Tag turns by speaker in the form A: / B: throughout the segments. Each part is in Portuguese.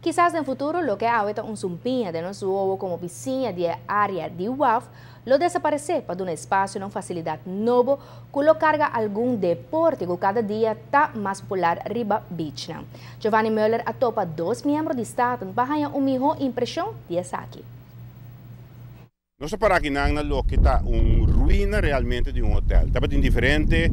A: Quizás no futuro lo que ahorita un zumpinha de nosso ovo como vizinha de área de UAF lo desaparecer para dar um espaço e uma facilidade novo que lo carga algum deporte que cada dia está mais popular riba beach. Giovanni Müller atopa dois membros de Estado para uma melhor impressão de aqui.
B: Nós para aqui na loja está ruína realmente de hotel. Está bem diferente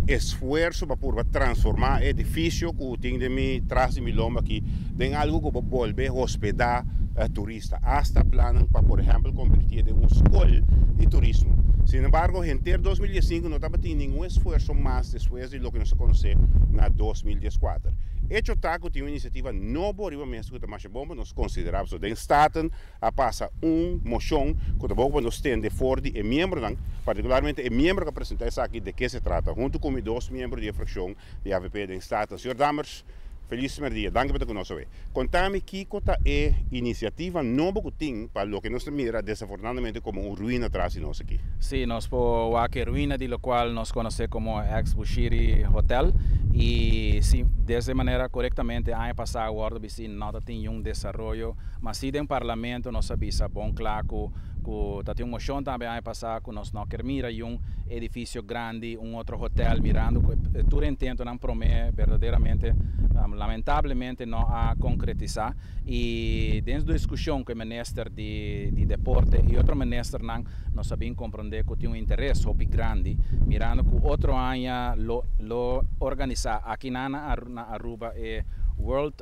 B: esforço para transformar edifício que tem de mim traz de mim lomba aqui em algo que pode volver hospedar turista. Hasta planos para, por exemplo, convertir em escola de turismo. Sin embargo, em 2005 não estava tendo nenhum esforço mais depois de lo que nós conhecemos na 2014. Hecho está que tem uma iniciativa nova riba mesmo que mais bom, nós consideramos de Estado a passar moção que também nós temos de fora de membro, particularmente o membro que apresenta isso aqui de que se trata, junto com os dois membros da fração de AVP de Estado. Senhor Dammers, feliz dia, danke por conosco. Contame que é iniciativa nova que tem para o que nós mira desafortunadamente como ruína atrás de nós aqui.
C: Sim, nós por aqui ruína de lo qual nós conhecemos como ex-Bushiri Hotel e sim, dessa maneira corretamente ano passado o BC não tem desenvolvimento, mas se tem parlamento nós sabemos bom claro que tem uma moção também ano passado que nós não queremos edifício grande, outro hotel mirando que tudo intento não promete verdadeiramente lamentavelmente não a concretizar e dentro da discussão que o ministro de deporte e outro ministro não sabem compreender que tem interesse muito grande mirando que outro ano lo organizar aqui na Aruba é World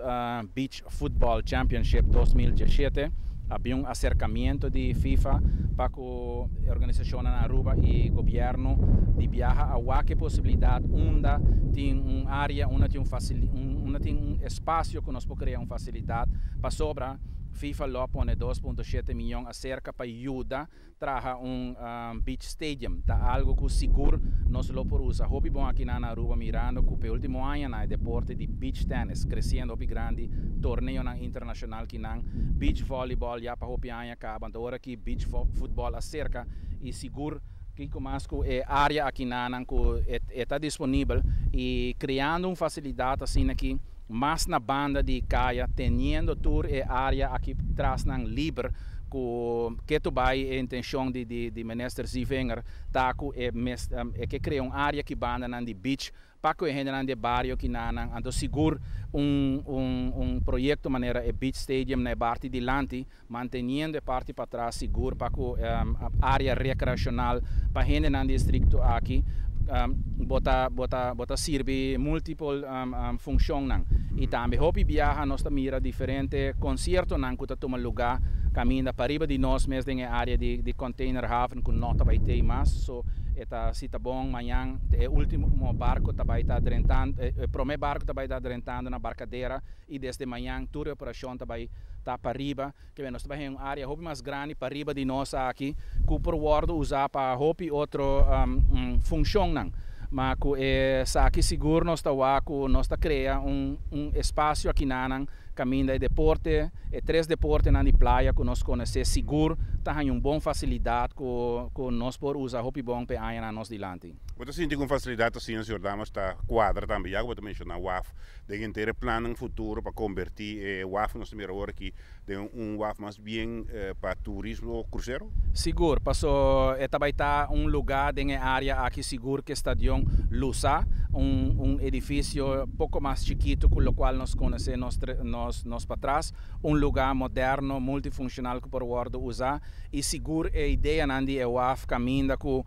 C: Beach Football Championship 2017. Havia acercamento de FIFA para que a organização na Aruba e o governo de viajar a qualquer possibilidade onde tem uma área, onde tem espaço que nós podemos criar uma facilidade para sobrar. FIFA lá põe 2,7 milhões acerca para ajudar a beach stadium, tá algo que seguro nós lo por usar. Hobby bom aqui na Aruba mirando que o último ano na deporte de beach tennis crescendo bem grande, torneio internacional que na beach volleyball já para hobby ano acaba, agora que beach football acerca e seguro que comasco é área aqui na que está disponível e criando uma facilidade assim aqui mas na banda de caia, tendo tour e área aqui atrás não livre, que tu vai a intenção de ministro Zivenger, tá é que cria uma área que banda na de beach, para que a gente na de barrio que na ando seguro projeto maneira é beach stadium na parte de lante, mantendo a parte para trás seguro para que área recreacional para a gente na distrito aqui bota serve múltiplas funções e também hobby viaja nós mira diferente concerto não que toma lugar caminha para riba de nós mesmo em área de container haven com nota vai ter mais so eta se tá bom amanhã é o último barco vai estar drentando primeiro barco vai estar drentando na barcadeira e desde manhã toda a operação vai estar para riba que nós vai em área hobby mais grande para riba de nós aqui que por word usar para hobby outro função não mas aqui seguro nós está cria espaço aqui na caminho de deporte e três deportes na praia que nós conhecemos seguro tá uma boa facilidade que nós podemos usar hobby bom para aí na nós dilante.
B: Você sente com facilidade assim o senhor Damas está quadra também já você mencionar WAF de ter plano no futuro para convertir WAF nós também agora aqui de WAF mais bem para turismo cruzeiro?
C: Seguro, passou vai estar lugar em área aqui seguro que está de Lusa, edifício pouco mais chiquito com o qual nós conhecemos nós para trás, lugar moderno, multifuncional que por usar e seguro a ideia nandi é WAF caminha com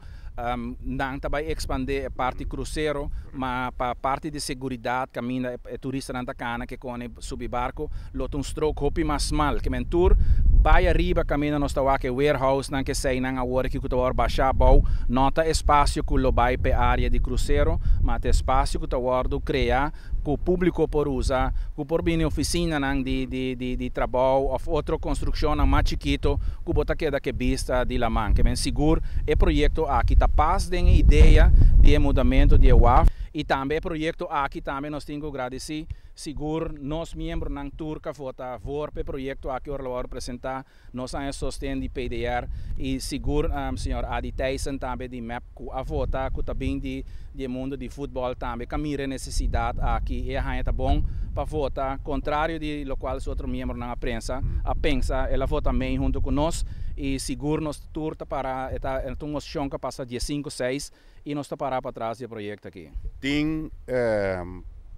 C: não vai expandir a parte cruzeiro, mas para a parte de segurança caminha é turista na cana que com subir barco, lot stroke hopi mais mal que mentur vai arriba caminha nós está aqui warehouse não que sei não agora que tu vai baixar bom nota espaço que lo vai para área de cruzeiro, mas tem espaço que tu vai criar que o público por usar, que por vir oficina de trabalho ou outra construção mais chiquito que bota que vista de la man que bem seguro é projeto aqui tá paz de ideia de mudamento de WAF E também projeto aqui também nós temos que agradecer seguro nós membros ng turca vota voor pe projeto aqui orlo apresentar nós a sostén de PDR e seguro senhor Adi Tyson também de map ku a vota ku também de mundo de futebol também camira necessidade aqui e a tá bom para votar contrário de lo qual os outros membros na prensa a pensa ela vota também junto com nós e seguro nós turta para então nós chonca passa dia 5 6 e nós parar para trás do projeto aqui
B: tem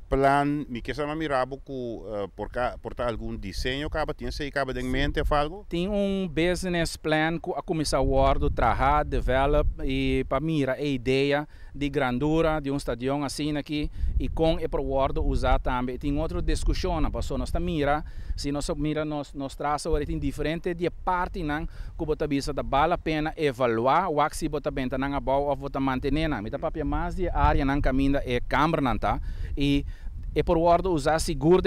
B: plan, me quer saber mirabo portar algum desenho tinha se acaba em mente algo?
C: Tem business plan que a começar a trabalhar, develop e para mira a ideia de grandura de estadião assim aqui e com e para usar também. Tem outra discussão, passou nós mira, se nós mira nós traça agora tem diferente de parte não que bota bisa da vale a pena evaluar o que se bota bem tá não abau ou bota manter não. Mita papia mais de área não caminha é câmara não tá e por usar seguro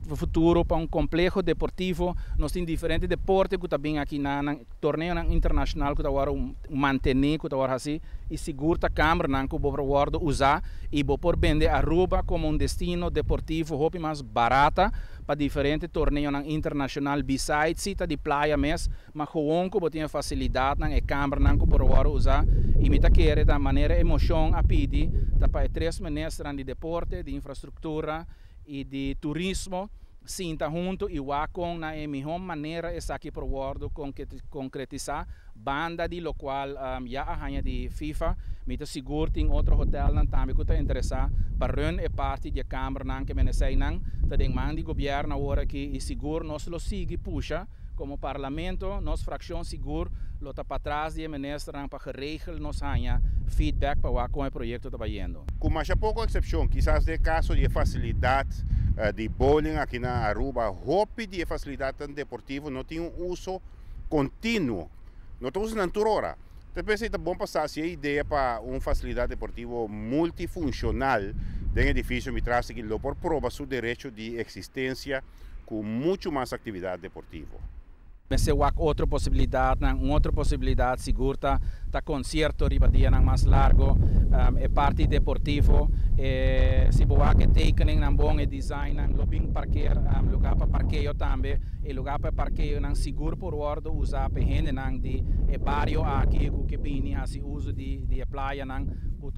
C: no futuro para complexo deportivo. Nós temos diferentes deportes que também aqui na torneio internacional que agora manter que agora assim e seguro a câmara não que por usar e por vender Aruba como destino deportivo hope mais barata para diferentes torneios internacional besides cita de praia mesmo mas gewoon que tem facilidade na câmara não que por usar e me querer da maneira emoção a pedir para três ministros de deporte de infraestrutura e de turismo sinta junto e com na melhor maneira essa aqui para o concretizar banda de lo qual já a rainha de FIFA me está seguro tem outro hotel não também que está interessado para run e parte da câmara não que me sei não tem mão de governo agora que e seguro nós lo sigue puxa como parlamento nós fração seguro lo está para trás de ministro para geregel nós rainha feedback para com o projeto está indo.
B: Com mais pouco exceção, quizás de caso de facilidade de bowling aqui na Aruba, hope de facilidade deportiva não tem uso contínuo, não está usando toda hora. Depois é bom passar se a ideia para uma facilidade deportiva multifuncional dentro do edifício me traz que lo por prova seu direito de existência com muito mais atividade deportiva.
C: Pensei outra possibilidade segura tá concerto ribadia mais largo é parte deportivo se boa que tekening nang bom e design nang lobing parqueio lugar para parqueio também e lugar para parqueio nang seguro por ordo usar pehende nang de barrio aqui que bini assim uso de praia nang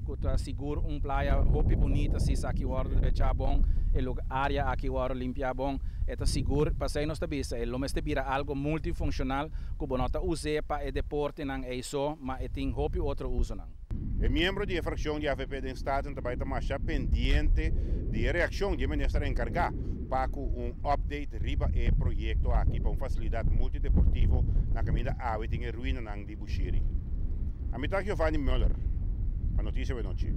C: kuta seguro praia hopi bonita se aqui ordo de bom e área aqui ordo limpia bom é seguro passei nós tabisa e lo meste bira algo multifuncional que bonota use para deporte nang é só mas tem hopi outro uso nang.
B: O membro da fração de AVP do Estado também está pendiente de reação do ministro encarregado para update riba e projeto aqui para uma facilidade multideportiva na caminho água em ruína de Bushiri. A mitad Giovanni Müller, a notícia de noite.